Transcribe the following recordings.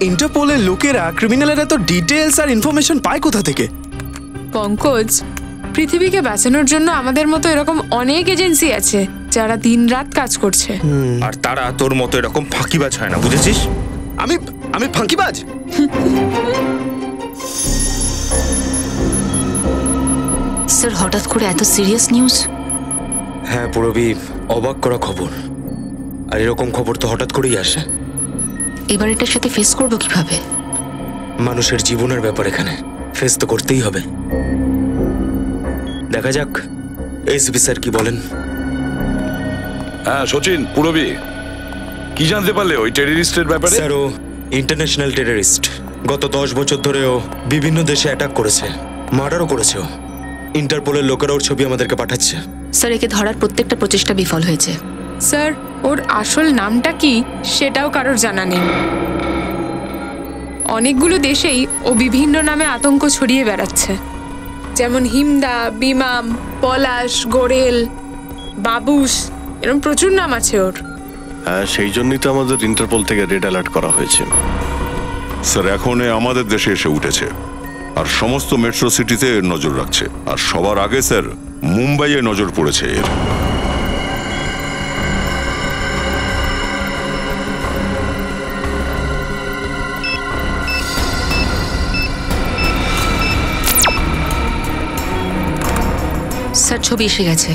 ইন্টারপোলের লোকেরা ক্রিমিনালের এত ডিটেলস আর ইনফরমেশন পায় কোথা থেকে? পঙ্কজ, পৃথিবীকে বাঁচানোর জন্য আমাদের মতো এরকম অনেক এজেন্সি আছে যারা দিনরাত কাজ করছে। আর তারা তোর মতো এরকম ফাঁকিবাজ হয় না, বুঝেছিস? আমি ফাঁকিবাজ? স্যার, হঠাৎ করে এত সিরিয়াস নিউজ? হ্যাঁ পুরবি, অবাক করা খবর। আর এরকম খবর তো হঠাৎ করেই আসে। এবার এটার সাথে ফেস করবো কিভাবে? মানুষের জীবনের ব্যাপার, এখানে ফেস তো করতেই হবে। দেখা যাক এসপি স্যার কি বলেন। হ্যাঁ সচিন, পুরবি কি জানতে পারলে ওই টেররিস্টের ব্যাপারে? স্যার, ও ইন্টারন্যাশনাল টেররিস্ট। গত 10 বছর ধরে ও বিভিন্ন দেশে অ্যাটাক করেছে, মার্ডারও করেছে। ও ইন্টারপোলের লোকেরা ওর ছবি আমাদেরকে পাঠাচ্ছে। স্যার, একে ধরার প্রত্যেকটা প্রচেষ্টা বিফল হয়েছে। স্যার, ওর আসল নামটা কি সেটাও কারোর জানা নেই। অনেকগুলো দেশেই ও বিভিন্ন নামে আতঙ্ক ছড়িয়ে বেড়াচ্ছে, যেমন হিমদা, বিমাম, পলাশ, গোরেল, বাবুস, এরকম প্রচুর নাম আছে ওর। হ্যাঁ, সেই জন্যই তো আমাদের ইন্টারপোল থেকে রেড অ্যালার্ট করা হয়েছে। স্যার, এখন আমাদের দেশে এসে উঠেছে আর সমস্ত মেট্রো সিটিতে এর নজর রাখছে। আর সবার আগে স্যার মুম্বাইয়ে নজর পড়েছে এর। স্যার, ছবি এসে গেছে।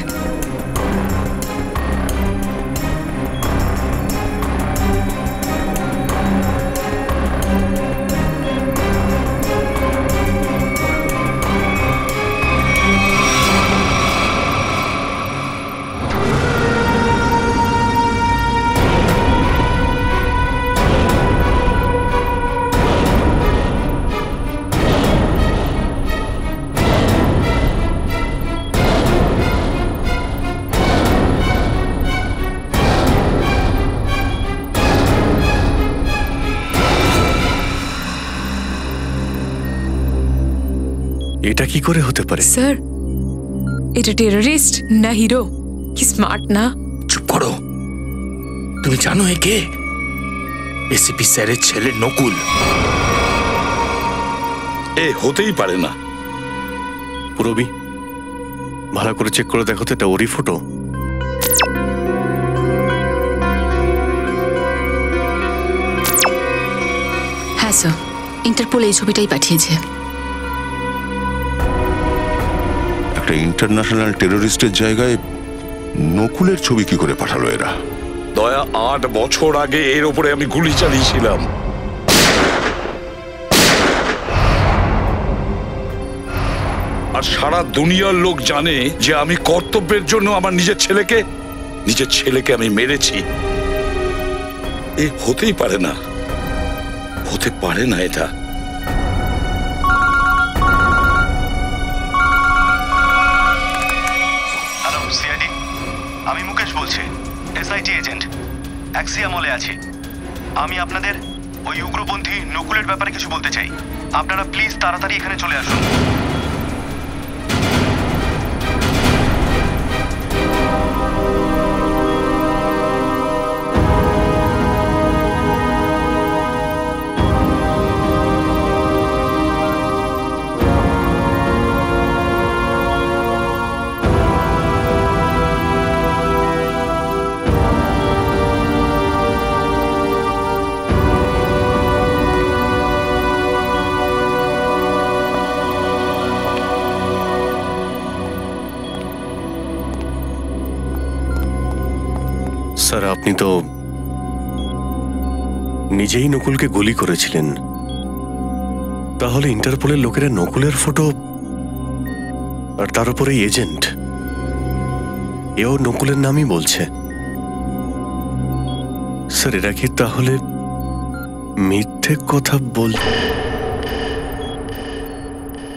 এটা কি করে হতে পারে? স্যার, এটা টেররিস্ট না হিরো? কি স্মার্ট না? চুপ করো। তুমি জানো এ কে? এসপি স্যারের ছেলে নকুল। এ হতেই পারে না। পুরবি, ভালো করে চেক করে দেখো তো এটা ওরই ফটো। হ্যাঁ স্যার, ইন্টারপোল এই ছবিটাই পাঠিয়েছে। একটা ইন্টারন্যাশনাল টেররিস্টের জায়গায় নকুলের ছবি কি করে পাঠালো এরা? দয়া, 8 বছর আগে এর উপরে আমি গুলি চালিয়েছিলাম। আর সারা দুনিয়ার লোক জানে যে আমি কর্তব্যের জন্য আমার নিজের ছেলেকে আমি মেরেছি। এ হতেই পারে না, হতে পারে না এটা। হ্যালো সিআইডি, আমি মুকেশ বলছি, এসআইটি এজেন্ট। অ্যাক্সিয়া মলে আছি। আমি আপনাদের ওই উগ্রপন্থী নকুলের ব্যাপারে কিছু বলতে চাই। আপনারা প্লিজ তাড়াতাড়ি এখানে চলে আসুন। স্যার, আপনি তো নিজেই নকুলকে গুলি করেছিলেন, তাহলে ইন্টারপোলের লোকেরা নকুলের ফটো আর তার উপরে এজেন্ট, এও নকুলের নামই বলছে। স্যার, এরা কি তাহলে মিথ্যে কথা বল?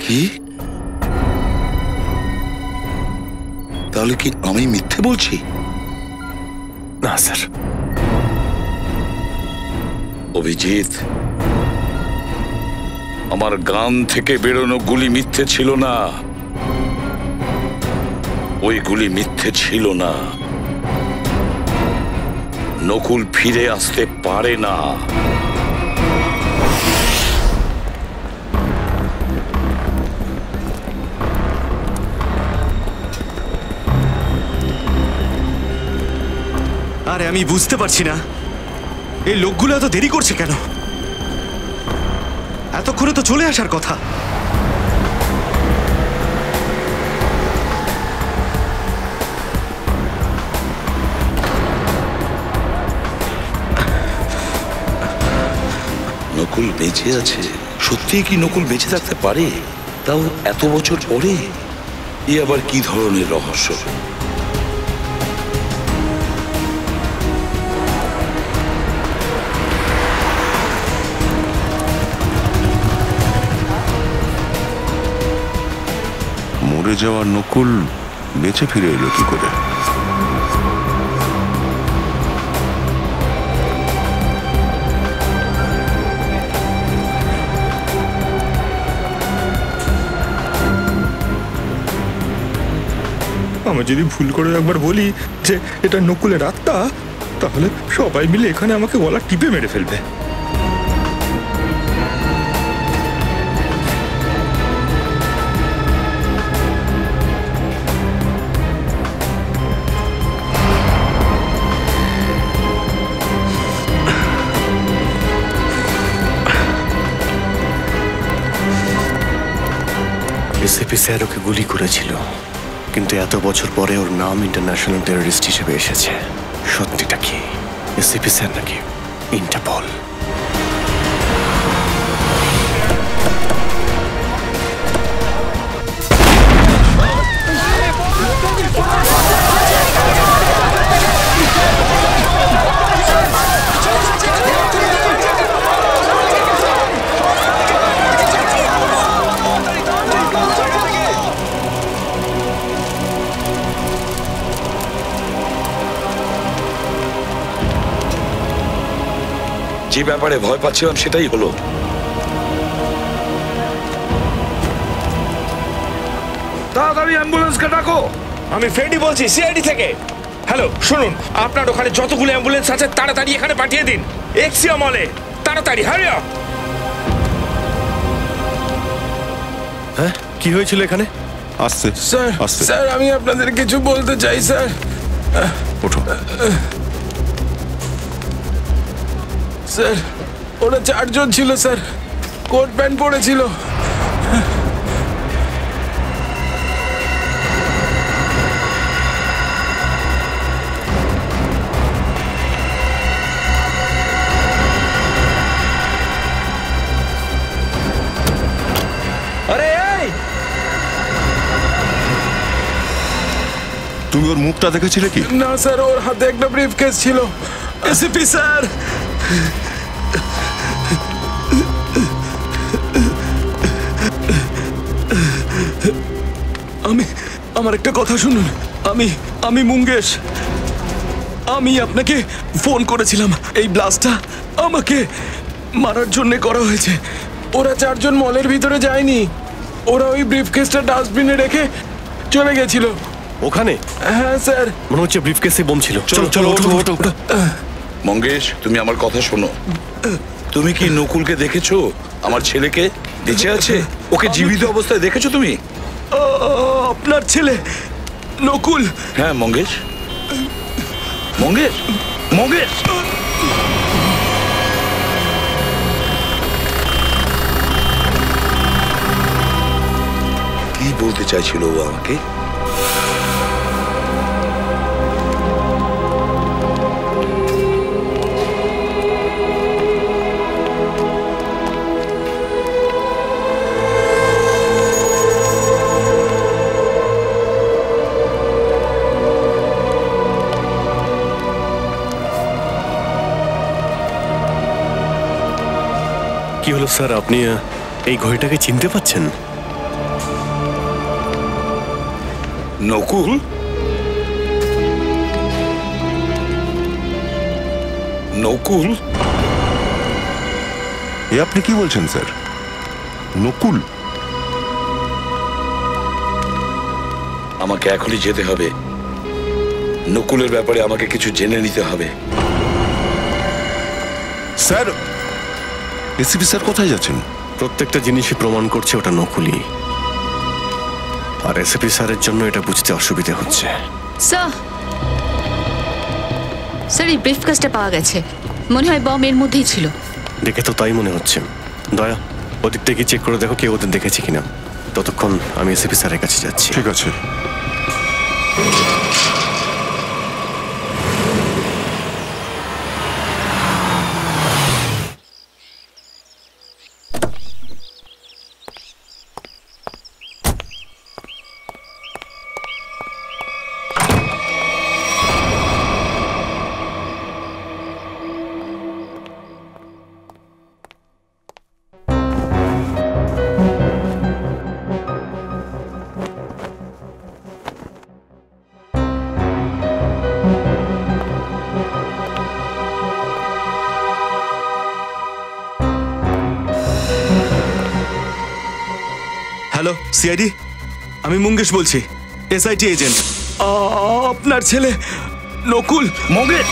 কি? তাহলে কি আমি মিথ্যে বলছি? না স্যার। অভিজিৎ, আমার গান থেকে বেরোনো গুলি মিথ্যে ছিল না। ওই গুলি মিথ্যে ছিল না। নকুল ফিরে আসতে পারে না। আরে আমি বুঝতে পারছি না এই লোকগুলো এত দেরি করছে কেন। এতক্ষণে তো চলে আসার কথা। নকুল বেঁচে আছে? সত্যি কি নকুল বেঁচে থাকতে পারে, তাও এত বছর পরে? এ আবার কি ধরনের রহস্য? মরে যাওয়া নকুল বেঁচে ফিরে এলো কি করে? আমি যদি ভুল করে একবার বলি যে এটা নকুলের আত্মা, তাহলে সবাই মিলে এখানে আমাকে গলা টিপে মেরে ফেলবে। এসিপি স্যার ওকে গুলি করেছিল, কিন্তু এত বছর পরে ওর নাম ইন্টারন্যাশনাল টেররিস্ট হিসেবে এসেছে। সত্যিটা কি এসিপি স্যার নাকি ইন্টারপোল? যে ব্যাপারে ভয় পাচ্ছিলাম সেটাই হলো। তাড়াতাড়ি অ্যাম্বুলেন্সকে ডাকো। আমি ফ্রেডি বলছি সিআইডি থেকে। হ্যালো, শুনুন, আপনার ওখানে যতগুলো অ্যাম্বুলেন্স আছে তাড়াতাড়ি এখানে পাঠিয়ে দিন, এক্সিয়া মলে, তাড়াতাড়ি, হারি আপ। হ্যাঁ, কি হয়েছিল এখানে? আসছে স্যার, আসছে। স্যার আমি আপনাদের কিছু বলতে চাই স্যার। ওঠো। স্যার, ওরা 4 জন ছিল স্যার, কোট প্যান্ট পরেছিল। আরে এই, তুমি ওর মুখটা দেখেছিলে কি? না স্যার, ওর হাতে একটা ব্রিফকেস ছিল। এসিপি স্যার, আমার একটা কথা শুনুন। আমি মুঙ্গেশ। আমি আপনাকে ফোন করেছিলাম। এই ব্লাস্টটা আমাকে মারার জন্য করা হয়েছে। ওরা 4 জন মলের ভিতরে যায়নি, ওরা ওই ব্রিফকেসটা ডাস্টবিনে রেখে চলে গেছিল। ওখানে? হ্যাঁ স্যার। মনে হচ্ছে ব্রিফকেসে বোম ছিল। চলো চলো, ওঠো ওঠো। মঙ্গেশ, তুমি আমার কথা শোনো। তুমি কি নকুলকে দেখেছো? আমার ছেলেকে বেঁচে আছে? ওকে জীবিত অবস্থায় দেখেছো তুমি? আপনার ছেলে নকুল? হ্যাঁ মঙ্গেশ, মঙ্গেশ, মঙ্গেশ। কি বলতে চাইছিল ও আমাকে? কি হলো স্যার, আপনি এই ঘড়িটাকে চিনতে পাচ্ছেন? নকুল? নকুল? এ আপনি কি বলছেন স্যার? নকুল? আমাকে এখনই যেতে হবে। নকুলের ব্যাপারে আমাকে কিছু জেনে নিতে হবে। স্যার, এসিপি স্যার কোথায় যাচ্ছেন? প্রত্যেকটা জিনিসই প্রমাণ করছে ওটা নকুলই। আর এসিপি স্যারের জন্য এটা বুঝতে অসুবিধা হচ্ছে। স্যার, স্যার এই ব্রিফকেসটা পাওয়া গেছে, মনে হয় বম এর মধ্যেই ছিল। দেখে তো তাই মনে হচ্ছে। দয়া ওদিক থেকে চেক করে দেখো কেউ ওদের দেখেছে কিনা। ততক্ষণ আমি এসিপি স্যারের কাছে যাচ্ছি। ঠিক আছে। হ্যালো সিআইডি, আমি মুঙ্গেশ বলছি, এসআইটি এজেন্ট। আপনার ছেলে নকুল। মুঙ্গেশ,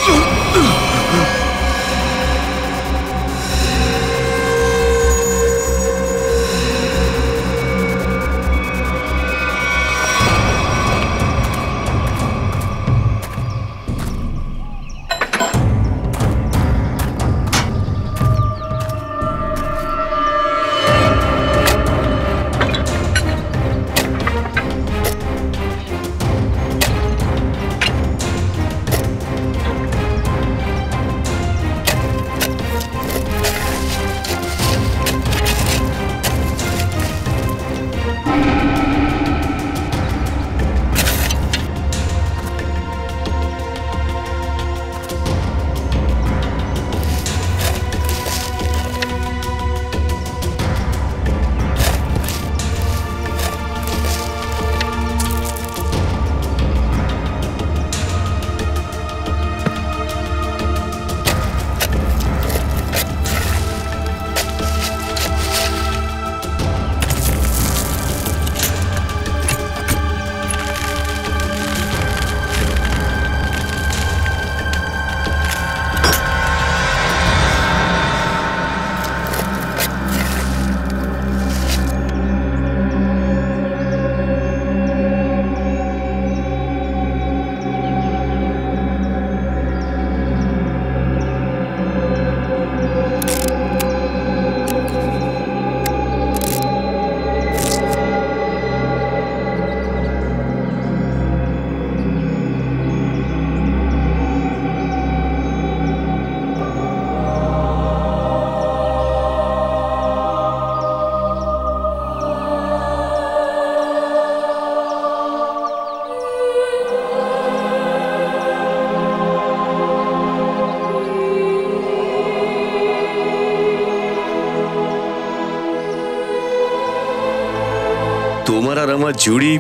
তোমার আর আমার জুড়ি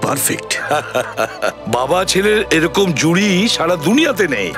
পারফেক্ট। বাবা ছেলের এরকম জুড়ি সারা দুনিয়াতে নেই।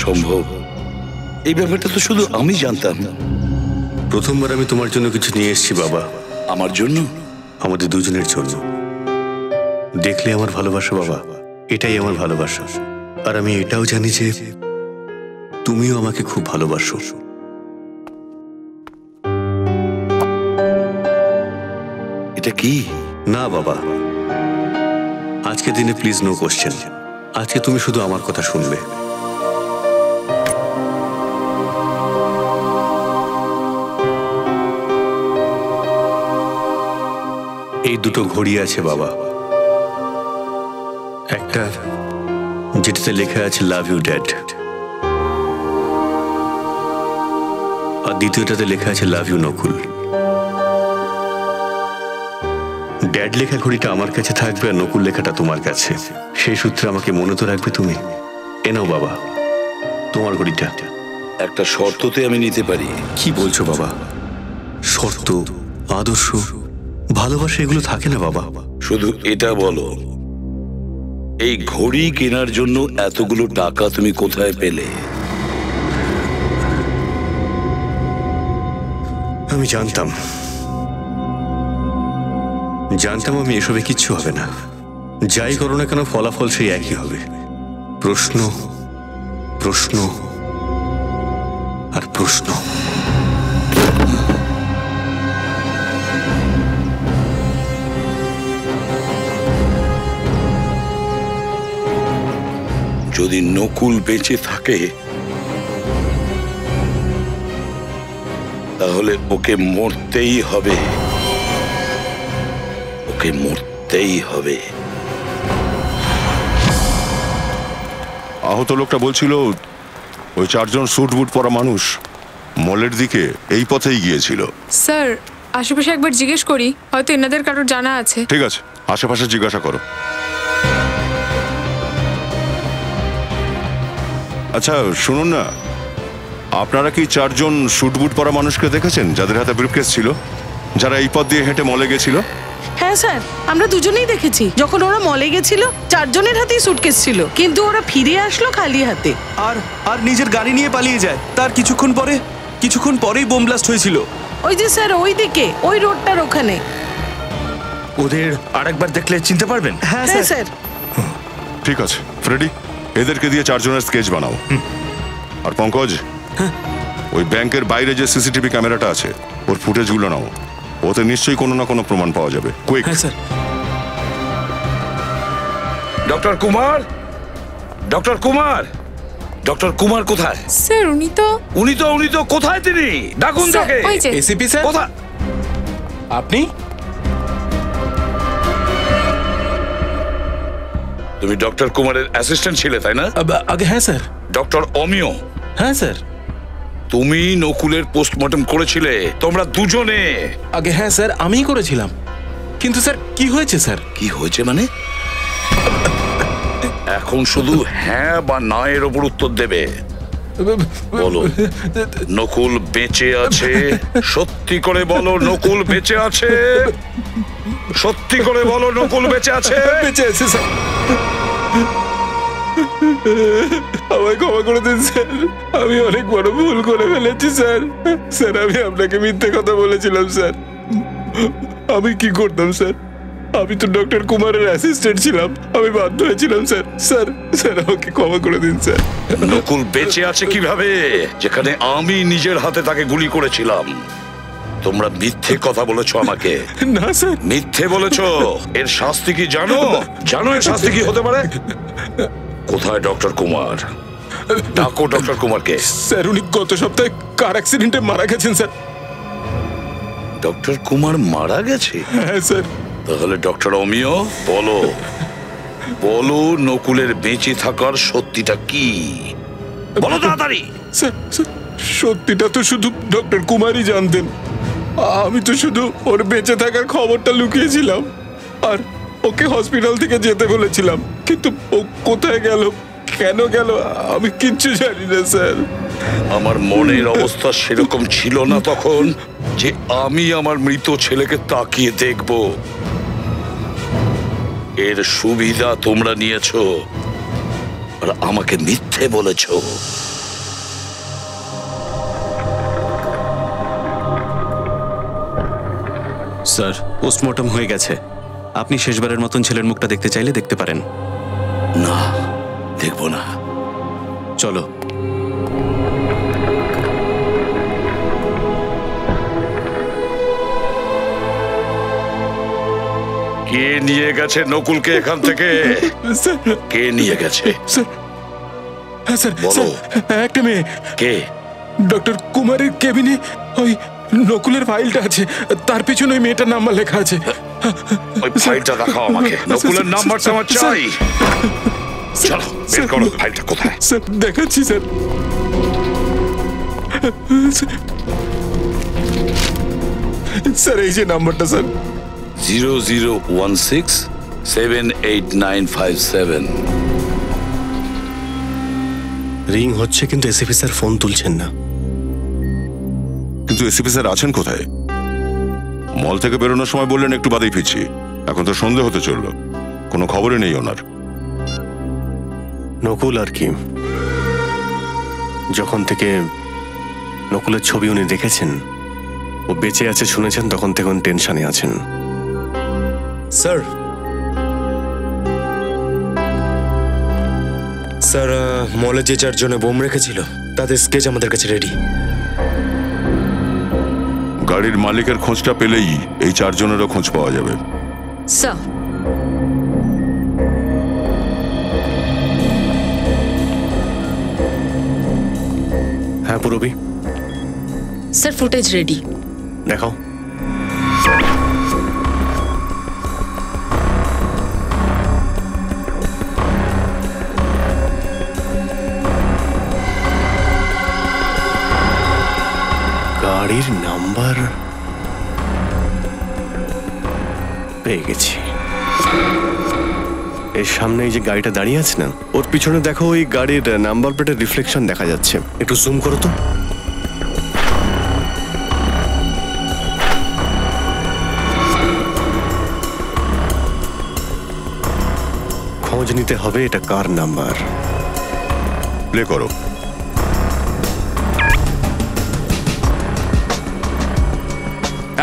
সম্ভব এই ব্যাপারটা তো শুধু আমি জানতাম। প্রথমবার আমি তোমার জন্য কিছু নিয়ে এসেছি বাবা। আমার জন্য? আমাদের দুজনের জন্য। দেখলে আমার ভালোবাসা বাবা, এটাই আমার ভালোবাসা। আর আমি এটাও জানি যে তুমিও আমাকে খুব ভালোবাসো। এটা কি? না বাবা, আজকে দিনে প্লিজ নো কোশ্চেন। আজকে তুমি শুধু আমার কথা শুনবে। এই দুটো ঘড়ি আছে বাবা, একটা যেটাতে লেখা আছে লাভ ইউ ড্যাড, আর দ্বিতীয়টাতে লেখা আছে লাভ ইউ নকুল। ড্যাড লেখা ঘড়িটা আমার কাছে থাকবে আর নকুল লেখাটা তোমার কাছে। সেই সূত্রে আমাকে মনে তো রাখবে তুমি। এনাও বাবা তোমার ঘড়িটা। একটা শর্ততে আমি নিতে পারি। কি বলছো বাবা? শর্ত, আদর্শ, ভালোবাসা এগুলো থাকে না বাবা। শুধু এটা বলো, এই ঘড়ি কেনার জন্য এতগুলো টাকা তুমি কোথায় পেলে? আমি জানতাম আমি এসবে কিচ্ছু হবে না। যাই করো না কেন ফলাফল সেই একই হবে। প্রশ্ন, প্রশ্ন আর প্রশ্ন। যদি নকুল বেঁচে থাকে তাহলে ওকে মরতেই হবে, ওকে মরতেই হবে। আহত লোকটা বলছিল ওই চারজন স্যুট বুট পরা মানুষ মলের দিকে এই পথেই গিয়েছিল। স্যার আশেপাশে একবার জিজ্ঞেস করি, হয়তো এনাদের কারোর জানা আছে। ঠিক আছে, আশেপাশে জিজ্ঞাসা করো। আচ্ছা শুনুন না, আপনারা কি চারজন স্যুট বুট পরা মানুষকে দেখেছেন যাদের হাতে ব্রিফকেস ছিল, যারা এই পথ দিয়ে হেঁটে মলে গেছিল? হ্যাঁ স্যার, আমরা দুজনেই দেখেছি। যখন ওরা মলে গেছিল চারজনের হাতেই সুটকেস ছিল, কিন্তু ওরা ফিরে আসলো খালি হাতে। আর নিজের গাড়ি নিয়ে পালিয়ে যায়। তার কিছুক্ষণ পরেই বোম ব্লাস্ট হয়েছিল। ওই যে স্যার ওই দিকে, ওই রোডটার ওখানে। ওদের আরেকবার দেখলে চিনতে পারবেন? হ্যাঁ স্যার। ঠিক আছে ফ্রেডি, এদেরকে দিয়ে চারজনের স্কেচ বানাও। আর পঙ্কজ, ওই ব্যাংকের বাইরে যে সিসিটিভি ক্যামেরাটা আছে ওর ফুটেজগুলো নাও। ওতে নিশ্চয়ই কোনো না কোনো প্রমাণ পাওয়া যাবে। কুইক। হ্যাঁ sir. Doctor Kumar, doctor Kumar, doctor Kumar কোথায়? স্যার উনি তো কোথায়? তিনি ডাকুন তাকে। এসিপি স্যার কোথায়? আপনি? তুমি ডক্টর কুমারের অ্যাসিস্ট্যান্ট ছিলে তাই না? আগে হ্যাঁ স্যার। ডক্টর অমিয়? হ্যাঁ স্যার। তুমি নকুলের পোস্টমর্টম করেছিলে তোমরা দুজনে? আগে হ্যাঁ স্যার, আমিই করেছিলাম। কিন্তু স্যার কি হয়েছে স্যার? কি হয়েছে মানে? এখন শুধু হ্যাঁ বা না এর উপর উত্তর দেবে। বলো, নকুল বেঁচে আছে? সত্যি করে বলো নকুল বেঁচে আছে? সত্যি করে বলো নকুল বেঁচে আছে? বেঁচে আছে স্যার। আমায় ক্ষমা করে দিন স্যার, আমি অনেক বড় ভুল করে ফেলেছি স্যার। স্যার আমি আপনাকে মিথ্যে কথা বলেছিলাম স্যার। আমি কি করতাম স্যার? আমি তো ডক্টর কুমারের অ্যাসিস্ট্যান্ট ছিলাম, আমি বাধ্য হয়েছিলাম স্যার। স্যার আমাকে ক্ষমা করে দিন স্যার। নকুল বেঁচে আছে কিভাবে, যেখানে আমি নিজের হাতে তাকে গুলি করেছিলাম? তোমরা মিথ্যে কথা বলেছো আমাকে। না স্যার। মিথ্যে বলেছো। এর শাস্তি কি জানো? এর শাস্তি কি হতে পারে? কোথায় ডক্টর কুমার? ডাকো ডক্টর কুমারকে। স্যার উনি গত সপ্তাহে কার অ্যাক্সিডেন্টে মারা গেছেন স্যার। ডক্টর কুমার মারা গেছে? হ্যাঁ স্যার। তাহলে ডক্টর অমিয় বলো নকুলের বেঁচে থাকার সত্যিটা কি? বলো তাড়াতাড়ি। স্যার সত্যিটা তো শুধু ডক্টর কুমারই জানতেন। আমি তো শুধু ওর বেঁচে থাকার খবরটা লুকিয়েছিলাম আর ওকে হসপিটাল থেকে যেতে বলেছিলাম। কিন্তু ও কোথায় গেল, কেন গেল, আমি কিচ্ছু জানি না স্যার। আমার মনের অবস্থা সেরকম ছিল না তখন যে আমি আমার মৃত ছেলেকে তাকিয়ে দেখব। এর সুবিধা তোমরা নিয়েছো আর আমাকে মিথ্যে বলেছো। স্যার পোস্টমর্টম হয়ে গেছে। আপনি শেষবারের মতন ছেলের মুখটা দেখতে চাইলে দেখতে পারেন। না, দেখবো না। চলো। কে নিয়ে গেছে নকুলকে এখান থেকে? কে নিয়ে গেছে? হ্যাঁ স্যার, বলো। একটা মেয়ে। কে? ডক্টর কুমারের কেবিনে ওই নকুলের ফাইলটা আছে, তার পিছনে ওই মেয়েটার নাম্বার লেখা আছে। ওই ফাইলটা দেখাও আমাকে। নকুলের নাম্বারটা আমার চাই। চলো বের করো ফাইলটা। কোথায়? স্যার দেখাচ্ছি স্যার। স্যার এই যে নাম্বারটা স্যার, 0016789557। রিং হচ্ছে কিন্তু এসিপি স্যার ফোন তুলছেন না। কিন্তু এসিপি স্যার আছেন কোথায়? মল থেকে বেরোনোর সময় বললেন একটু বাদেই ফিরছি। এখন তো সন্ধে হতে চলল, কোনো খবরই নেই ওনার। নকুল আর কি, যখন থেকে নকুলের ছবি উনি দেখেছেন, ও বেঁচে আছে শুনেছেন, তখন থেকে উনি টেনশনে আছেন। স্যার স্যার মলে যে 4 জনে বোম রেখেছিল তাদের স্কেচ আমাদের কাছে রেডি। গাড়ির মালিকের খোঁজটা পেলেই এই 4 জনেরও খোঁজ পাওয়া যাবে। স্যার, হ্যাঁ পুরবি, স্যার ফুটেজ রেডি। দেখাও। গাড়ির নাম্বার পেয়ে গেছি। এর সামনে এই যে গাড়িটা দাঁড়িয়ে আছে না, ওর পিছনে দেখো ওই গাড়ির নাম্বার প্লেটের রিফ্লেকশন দেখা যাচ্ছে। একটু জুম করো তো। খোঁজ নিতে হবে এটা কার নাম্বার। প্লে করো।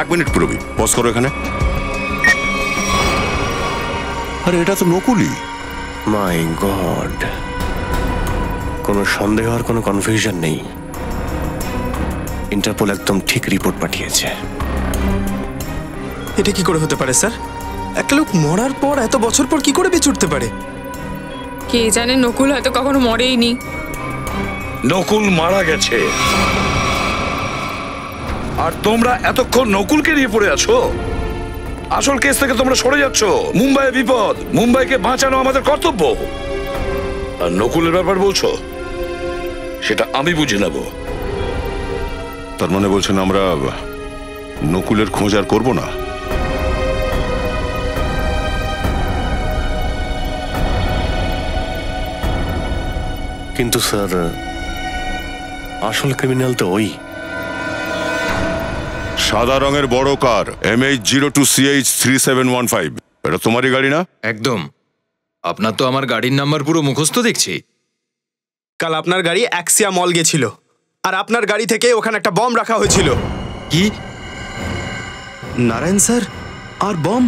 এক মিনিট পুরবি, পজ করো এখানে। আরে এটা তো নকুলই। মাই গড, কোনো সন্দেহ আর কোনো কনফিউশন নেই। ইন্টারপোল একদম ঠিক রিপোর্ট পাঠিয়েছে। এটা কি করে হতে পারে স্যার? একটা লোক মরার পর এত বছর পর কি করে বেঁচে উঠতে পারে? কে জানে, নকুল হয়তো কখনো মরেইনি। নকুল মারা গেছে আর তোমরা এতক্ষণ নকুলকে নিয়ে পড়ে আছো। আসল কেস থেকে তোমরা সরে যাচ্ছ। মুম্বাইয়ে বিপদ, মুম্বাইকে বাঁচানো আমাদের কর্তব্য। আর নকুলের ব্যাপার বলছো, সেটা আমি বুঝে নেব। তার মানে বলছেন আমরা নকুলের খোঁজ আর করবো না? কিন্তু স্যার, আসল ক্রিমিনাল তো ওই সাদা রঙের বড় কার MH02CH3715। এটা তোমারই গাড়ি না? একদম। আপনার তো আমার গাড়ির নাম্বার পুরো মুখস্থ দেখছি। কাল আপনার গাড়ি অ্যাক্সিয়া মল গেছিল, আর আপনার গাড়ি থেকে ওখানে একটা বম রাখা হয়েছিল। কি? নারায়ণ স্যার, আর বম?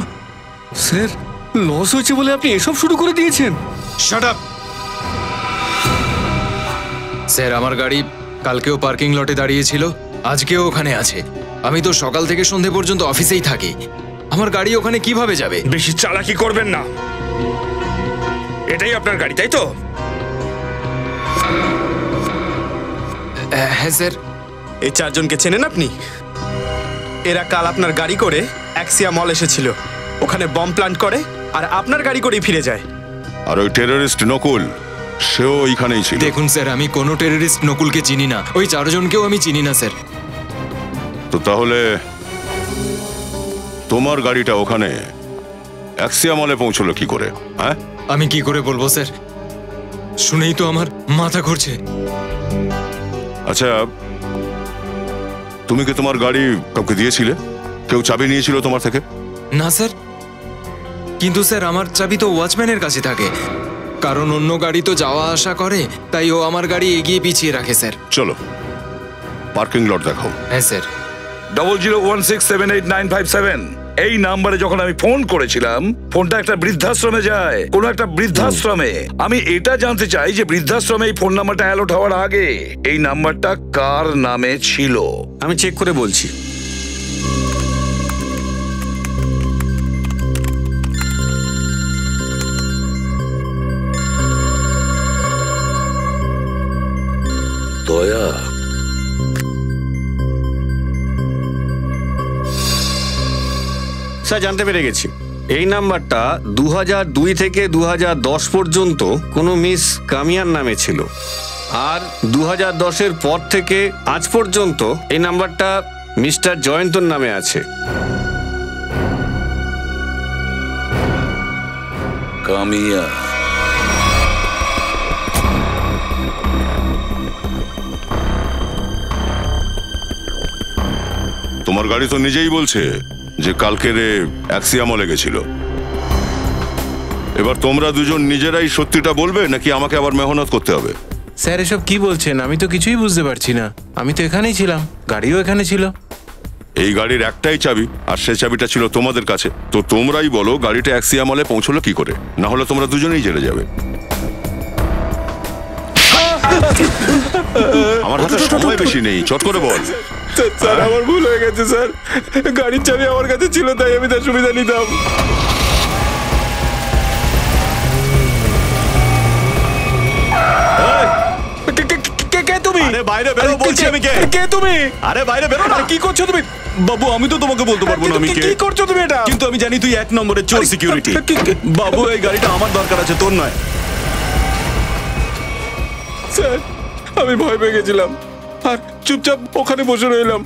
স্যার, লস হয়েছে বলে আপনি এসব শুরু করে দিয়েছেন? Shut up! স্যার, আমার গাড়ি কালকেও পার্কিং লটে দাঁড়িয়েছিল, আজকেও ওখানে আছে। আমি তো সকাল থেকে সন্ধে পর্যন্ত অফিসেই থাকি। আমার গাড়ি ওখানে কিভাবে যাবে? বেশি চালাকি করবেন না। এটাই আপনার গাড়ি, তাই তো? হ্যাঁ স্যার। এই 4 জনকে চেনেন আপনি? এরা কাল আপনার গাড়ি করে অ্যাক্সিয়া মল এসেছিল, ওখানে বম প্ল্যান্ট করে, আর আপনার গাড়ি করেই ফিরে যায়। আর ওই টেররিস্ট নকুল, সেও এইখানেই ছিল। দেখুন স্যার, আমি কোনো টেররিস্ট নকুলকে চিনি না, ওই 4 জনকেও আমি চিনি না স্যার। তো তাহলে তোমার গাড়িটা ওখানে অ্যাক্সিয়া মলে পৌঁছলো কি করে? হ্যাঁ, আমি কি করে বলবো স্যার, শুনেই তো আমার মাথা ঘুরছে। আচ্ছা, তুমি কি তোমার গাড়ি কাউকে দিয়েছিলে? কেউ চাবি নিয়েছিল তোমার থেকে? না স্যার, কিন্তু স্যার আমার চাবি তো ওয়াচম্যানের কাছে থাকে, কারণ অন্য গাড়ি তো যাওয়া আসা করে, তাই ও আমার গাড়ি এগিয়ে পিছিয়ে রাখে স্যার। চলো পার্কিং লট দেখাও। হ্যাঁ স্যার। 0016789557 এই নাম্বারে যখন আমি ফোন করেছিলাম, ফোনটা একটা বৃদ্ধাশ্রমে যায়, কোনো একটা বৃদ্ধাশ্রমে। আমি এটা জানতে চাই যে বৃদ্ধাশ্রমে এই ফোন নাম্বারটা অ্যালোট হওয়ার আগে এই নাম্বারটা কার নামে ছিল। আমি চেক করে বলছি। দয়া, স্যার জানতে পেরে গেছি, এই নাম্বারটা 2002 থেকে 2010 পর্যন্ত কোনো মিস কামিয়ার নামে ছিল, আর 2010-এর পর থেকে আজ পর্যন্ত এই নাম্বারটা মিস্টার জয়ন্তর নামে আছে। কামিয়া, তোমার গাড়ি তো নিজেই বলছে যে কালকের অ্যাক্সিয়া মলে গেছিল। এবার তোমরা দুজন নিজেরাই সত্যিটা বলবে নাকি আমাকে আবার মেহনত করতে হবে? স্যার এসব কি বলছেন? আমি তো কিছুই বুঝতে পারছি না। আমি তো এখানেই ছিলাম, গাড়িও এখানে ছিল। এই গাড়ির একটাই চাবি, আর সে চাবিটা ছিল তোমাদের কাছে। তো তোমরাই বলো গাড়িটা অ্যাক্সিয়া মলে পৌঁছলো কি করে? না হলে তোমরা দুজনেই জেলে যাবে। আমার হাতে সময় বেশি নেই, চট করে বল। স্যার আমার ভুল হয়ে গেছে স্যার, গাড়ির চাবি আমার কাছে ছিল তাই আমি তার সুবিধা নিতাম। কে তুমি? আরে বাইরে বেরো বলছি আমি। কে তুমি? আরে বাইরে বেরো না। কি করছো তুমি? বাবু আমি তো তোমাকে বলতে পারবো না আমি কে। কি করছো তুমি এটা? কিন্তু আমি জানি তুই 1 নম্বরের চোর সিকিউরিটি। বাবু এই গাড়িটা আমার দরকার আছে, তোর নয়। স্যার আমি ভয় পেয়ে গেছিলাম আর চুপচাপ ওখানে বসে রইলাম,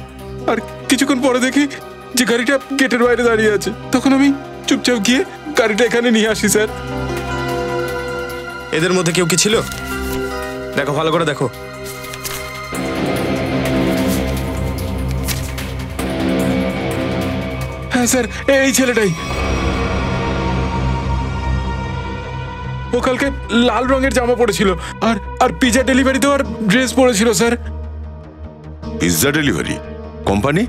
আর কিছুক্ষণ পরে দেখি যে গাড়িটা গেটের বাইরে দাঁড়িয়ে আছে। তখন আমি চুপচাপ গিয়ে গাড়িটা এখানে নিয়ে আসি স্যার। এদের মধ্যে কেউ কি ছিল? দেখো, ভালো করে দেখো। হ্যাঁ স্যার, এই ছেলেটাই। ও কালকে লাল রঙের জামা পরেছিল আর আর পিজা ডেলিভারি দেওয়ার ড্রেস পরেছিল স্যার। Pizza delivery company?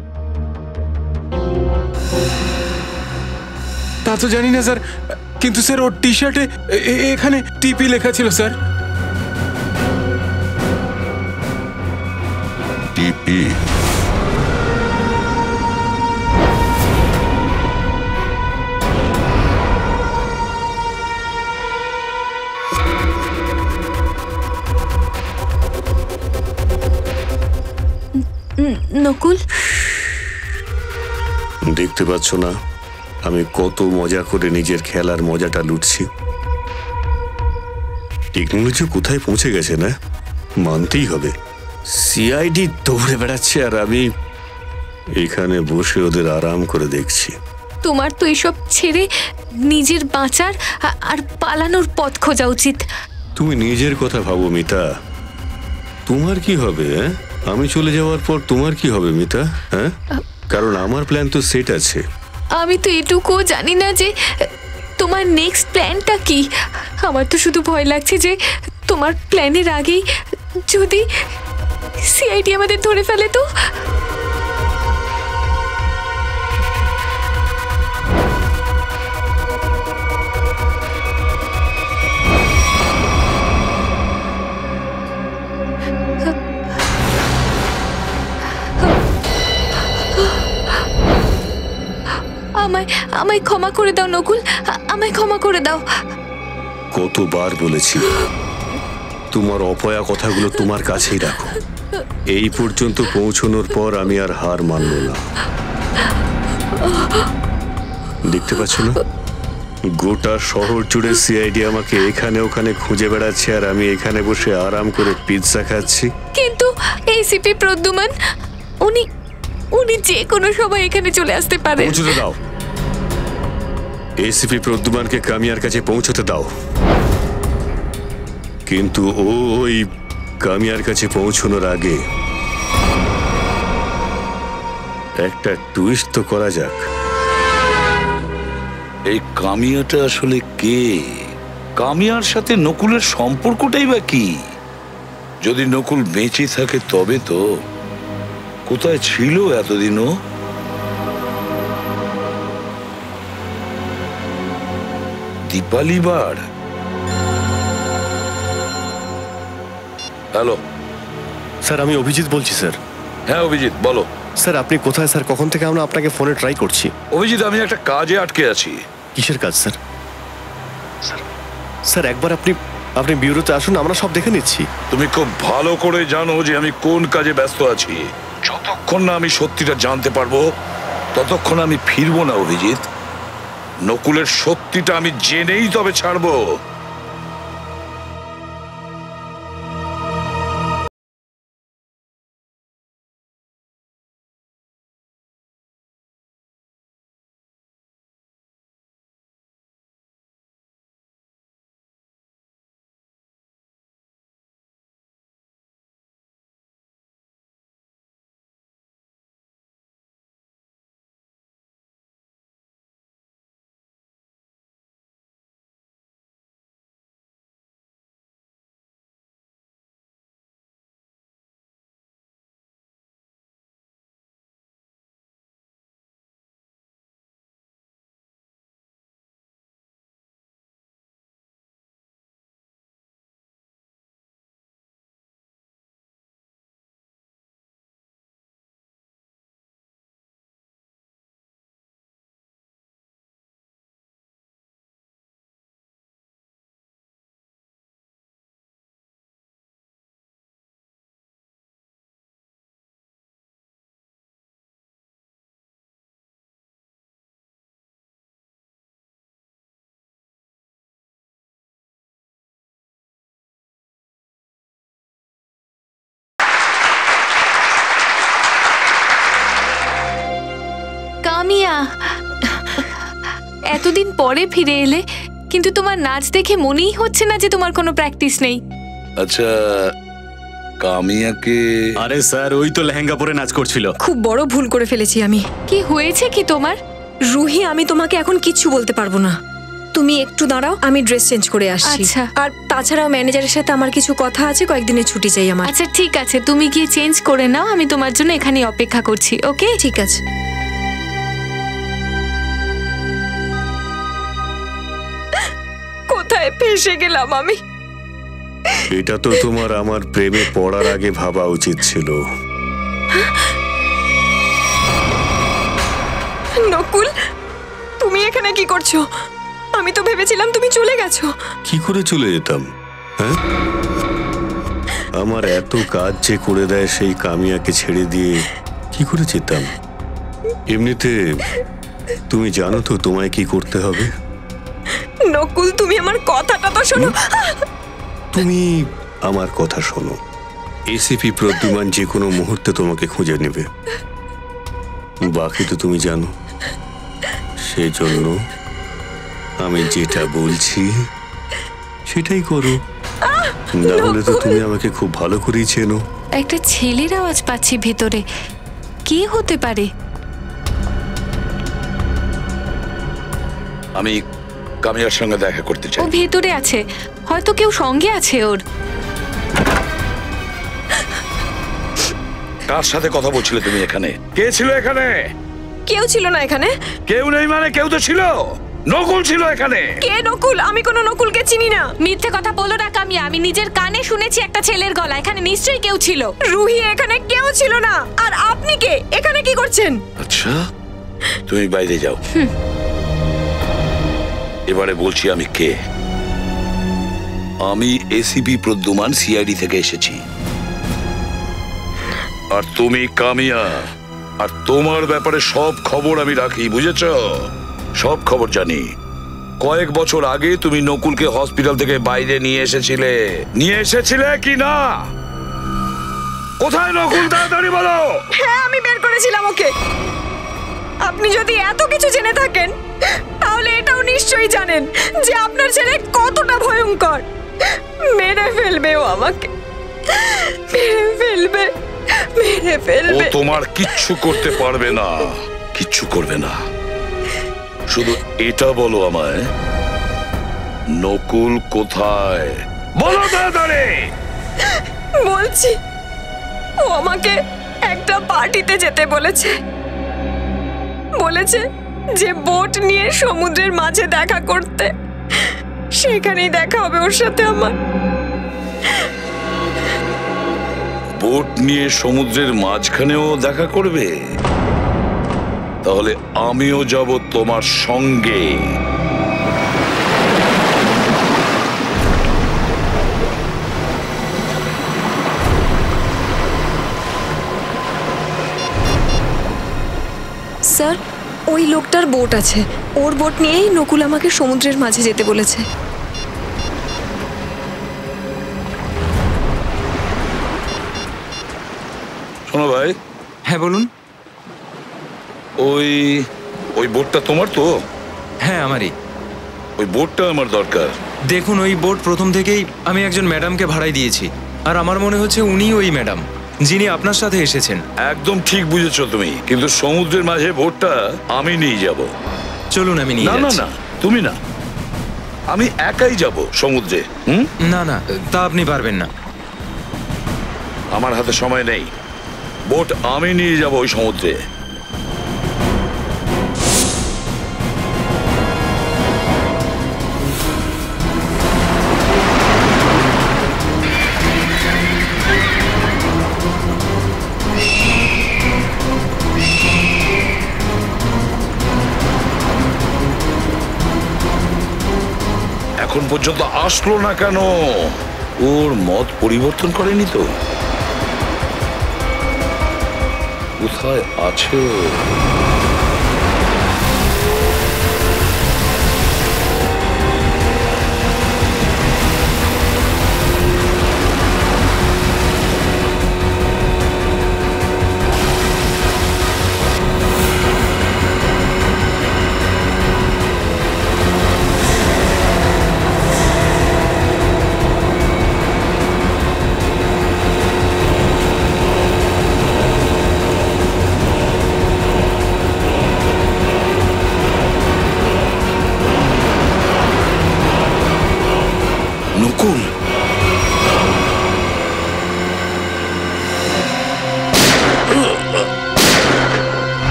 তা তো জানি না স্যার, কিন্তু স্যার ওর টি শার্টে এখানে টিপি লেখা ছিল স্যার। টিপি? নকুল, দেখতে পাচ্ছ না আমি কত মজা করে নিজের খেলার মজাটা লুটছি? টেকনোলজি কোথায় পৌঁছে গেছে না, মানতেই হবে। সিআইডি দৌড়ে বেড়াচ্ছে আর আমি এখানে বসে ওদের আরাম করে দেখছি। তোমার তো এসব ছেড়ে নিজের বাঁচার আর পালানোর পথ খোঁজা উচিত। তুমি নিজের কথা ভাবো মিতা, তোমার কি হবে? আমি চলে যাওয়ার পর তোমার কি হবে মিতা? হ্যাঁ, কারণ আমার প্ল্যান তো সেট আছে। আমি তো এটুকুও জানি না যে তোমার নেক্সট প্ল্যানটা কি। আমার তো শুধু ভয় লাগছে যে তোমার প্ল্যানের আগেই যদি সিআইডি আমাদের ধরে ফেলে তো। আমায় ক্ষমা করে দাও নকুল, আমায় ক্ষমা করে দাও। কতবার বলেছি তোমার অপয়া কথাগুলো তোমার কাছেই রাখো। এই পর্যন্ত পৌঁছানোর পর আমি আর হার মানব না। দেখতে পাচ্ছ না, গোটা শহর জুড়ে সিআইডি আমাকে এখানে ওখানে খুঁজে বেড়াচ্ছে আর আমি এখানে বসে আরাম করে পিৎজা খাচ্ছি। কিন্তু এসিপি প্রদ্যুমান উনি যে কোনো সময় এখানে চলে আসতে পারে। পৌঁছতে দাও, এসিপি প্রদ্যুমানকে কামিয়ার কাছে পৌঁছতে দাও। কিন্তু ওই কামিয়ার কাছে পৌঁছানোর আগে একটা টুইস্ট তো করা যাক। এই কামিয়াটা আসলে কে? কামিয়ার সাথে নকুলের সম্পর্কটাই বা কি? যদি নকুল বেঁচে থাকে তবে তো। কোথায় ছিল এতদিনও? দীপালি বার। হ্যালো স্যার, আমি অভিজিৎ বলছি স্যার। হ্যাঁ অভিজিৎ বলো। স্যার আপনি কোথায় স্যার? কখন থেকে আমরা আপনাকে ফোনে ট্রাই করছি। অভিজিৎ আমি একটা কাজে আটকে আছি। কিসের কাজ স্যার? স্যার একবার আপনি ব্যুরোতে আসুন, আমরা সব দেখে নিচ্ছি। তুমি খুব ভালো করে জানো যে আমি কোন কাজে ব্যস্ত আছি। যতক্ষণ না আমি সত্যিটা জানতে পারবো ততক্ষণ আমি ফিরবো না অভিজিৎ। নকুলের সত্যিটা আমি জেনেই তবে ছাড়বো। কামিয়া, এতদিন পরে ফিরে এলে, কিন্তু তোমার নাচ দেখে মনেই হচ্ছে না যে তোমার কোনো প্র্যাকটিস নেই। আচ্ছা কামিয়াকে? আরে স্যার, ওই তো লেহেঙ্গা পরে নাচ করছিল। খুব বড় ভুল করে ফেলেছি আমি। কি হয়েছে কি তোমার? রুহি, আমি তোমাকে এখন কিচ্ছু বলতে পারবো না। তুমি একটু দাঁড়াও, আমি ড্রেস চেঞ্জ করে আসছি। আচ্ছা। আর তাছাড়াও ম্যানেজারের সাথে আমার কিছু কথা আছে, কয়েকদিনের ছুটি চাই আমার। আচ্ছা ঠিক আছে, তুমি গিয়ে চেঞ্জ করে নাও, আমি তোমার জন্য এখানে অপেক্ষা করছি। ওকে ঠিক আছে। কোথায় ফেসে গেলাম আমি? এটা তো তোমার আমার প্রেমে পড়ার আগে ভাবা উচিত ছিল। নকুল, তুমি এখানে কি করছো? আমি তো ভেবেছিলাম তুমি চলে গেছো। কি করে চলে যেতাম? হ্যাঁ, আমার এত কাজ যে করে দেয় সেই কামিয়াকে ছেড়ে দিয়ে কি করে যেতাম? এমনিতে তুমি জানো তো তোমায় কি করতে হবে। নকুল, তুমি আমার কথাটা তো শোনো। তুমি আমার কথা শোনো। এসিপি প্রদ্যুমান যে কোনো মুহূর্তে তোমাকে খুঁজে নেবে, বাকি তো তুমি জানো। সেজন্য আমি যেটা বলছি সেটাই করো, না হলে তো তুমি আমাকে খুব ভালো করেই চেনো। একটা ছেলের আওয়াজ পাচ্ছি ভেতরে, কে হতে পারে? আমি কামিয়ার সঙ্গে দেখা করতে চাই। ও ভেতরে আছে, হয়তো কেউ সঙ্গে আছে ওর। কার সাথে কথা বলছিলে তুমি এখানে? কে ছিল এখানে? কেউ ছিল না এখানে। কেউ নেই মানে কেউ তো ছিল। নকুল ছিল এখানে। কে নকুল? আমি কোনো নকুলকে চিনি না। মিথ্যে কথা বলো না কামিয়া, আমি নিজের কানে শুনেছি একটা ছেলের গলা। এখানে নিশ্চয়ই কেউ ছিল। রুহি, এখানে কেউ ছিল না। আর আপনি কে? এখানে কি করছেন? আচ্ছা তুমি বাইরে যাও। এবারে বলছি আমি কে। আমি এসিপি প্রদ্যুমান, সিআইডি থেকে এসেছি। আর তুমি কামিয়া, আর তোমার ব্যাপারে সব খবর আমি রাখি, বুঝেছ? সব খবর জানি। কয়েক বছর আগে তুমি নকুলকে হসপিটাল থেকে বাইরে নিয়ে এসেছিলে কি না? কোথায় নকুল? তাড়াতাড়ি বলো। হ্যাঁ, আমি বের করেছিলাম ওকে। আপনি যদি এত কিছু জেনে থাকেন তাহলে এটাও নিশ্চয়ই জানেন যে আপনার ছেলে কতটা ভয়ঙ্কর। মেরে ফেলবে ও আমাকে, মেরে ফেলবে, মেরে ফেলবে। ও তোমার কিচ্ছু করতে পারবে না, কিচ্ছু করবে না। শুধু এটা বলো আমায়, নকুল কোথায়? বলো তাড়াতাড়ি। বলছি, ও আমাকে একটা পার্টিতে যেতে বলেছে। বলেছে যে বোট নিয়ে সমুদ্রের মাঝে দেখা করতে। সেখানেই দেখা হবে ওর সাথে আমার। বোট নিয়ে সমুদ্রের মাঝখানেও দেখা করবে? তাহলে আমিও যাব তোমার সঙ্গে। স্যার, ওই লোকটার বোট আছে, ওর বোট নিয়েই নকুল আমাকে সমুদ্রের মাঝে যেতে বলেছে। শোনো ভাই। হ্যাঁ বলুন। ওই ওই বোটটা তোমার তো? হ্যাঁ আমারই। ওই বোটটা আমার দরকার। দেখুন, ওই বোট প্রথম থেকেই আমি একজন ম্যাডামকে ভাড়ায় দিয়েছি, আর আমার মনে হচ্ছে উনি ওই ম্যাডাম যিনি আপনার সাথে এসেছেন। একদম ঠিক বুঝেছো তুমি, কিন্তু সমুদ্রের মাঝে বোটটা আমি নিয়ে যাব। চলুন আমি নিয়ে যাচ্ছি। না না, তুমি না, আমি একাই যাব সমুদ্রে। না না, তা আপনি পারবেন না। আমার হাতে সময় নেই, বোট আমি নিয়ে যাব ওই সমুদ্রে। এখন পর্যন্ত আসলো না কেন? ওর মত পরিবর্তন করেনি তো? কোথায় আছে? নকুল,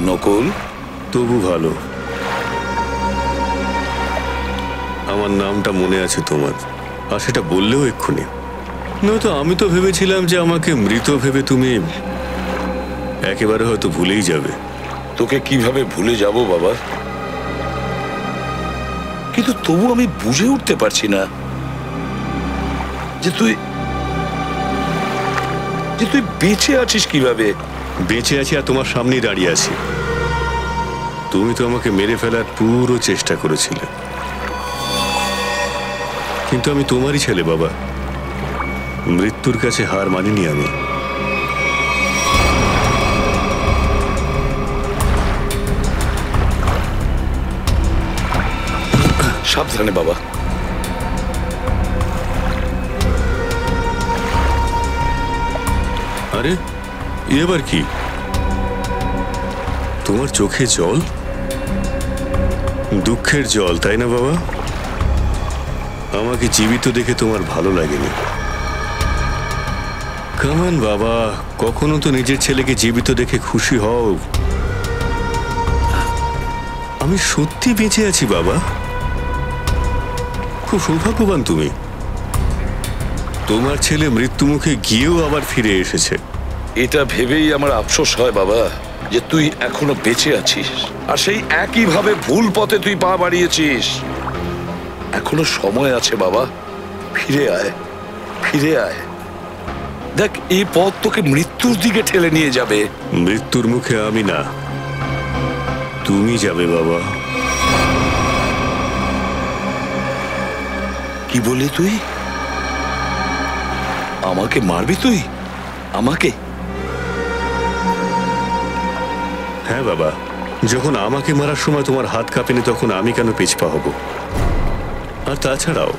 নকুল, তবু ভালো আমার নামটা মনে আছে তোমার, আর সেটা বললেও এক্ষুনি। নয়তো আমি তো ভেবেছিলাম যে আমাকে মৃত ভেবে তুমি একেবারে হয়তো ভুলেই যাবে। তোকে কিভাবে ভুলে যাব বাবা? কিন্তু তবু আমি বুঝে উঠতে পারছি না যে তুই বেঁচে আছিস কিভাবে। বেঁচে আছি আর তোমার সামনেই দাঁড়িয়ে আছি। তুমি তো আমাকে মেরে ফেলার পুরো চেষ্টা করেছিলে, কিন্তু আমি তোমারই ছেলে বাবা, মৃত্যুর কাছে হার মানিনি আমি। সাবধানে বাবা। আরে এবার কি? তোমার চোখে জল? দুঃখের জল, তাই না বাবা? আমাকে জীবিত দেখে তোমার ভালো লাগেনি। কামান বাবা, কখনো তো নিজের ছেলেকে জীবিত দেখে খুশি হও। আমি সত্যি বেঁচে আছি বাবা। খুব সৌভাগ্যবান তুমি। তোমার ছেলে মৃত্যুমুখে গিয়েও আবার ফিরে এসেছে। এটা ভেবেই আমার আফসোস হয় বাবা, যে তুই এখনো বেঁচে আছিস, আর সেই একইভাবে ভুল পথে তুই পা বাড়িয়েছিস। এখনো সময় আছে বাবা, ফিরে আয়, ফিরে আয়। দেখ, এই পথ তোকে মৃত্যুর দিকে ঠেলে নিয়ে যাবে। মৃত্যুর মুখে আমি না, তুমি যাবে বাবা। কি বললি তুই? আমাকে মারবি তুই? আমাকে? হ্যাঁ বাবা, যখন আমাকে মারার সময় তোমার হাত কাঁপেনি, তখন আমি কেন পিছপা হব? আর তাছাড়াও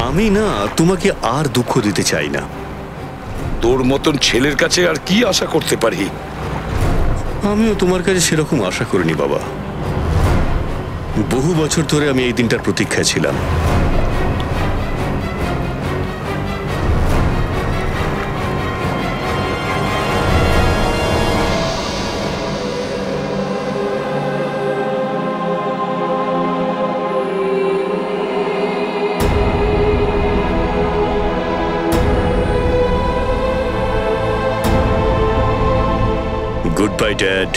আমি না তোমাকে আর দুঃখ দিতে চাই না। তোর মতন ছেলের কাছে আর কি আশা করতে পারি? আমিও তোমার কাছে সেরকম আশা করিনি বাবা। বহু বছর ধরে আমি এই দিনটার প্রতীক্ষায় ছিলাম। Good bye dad.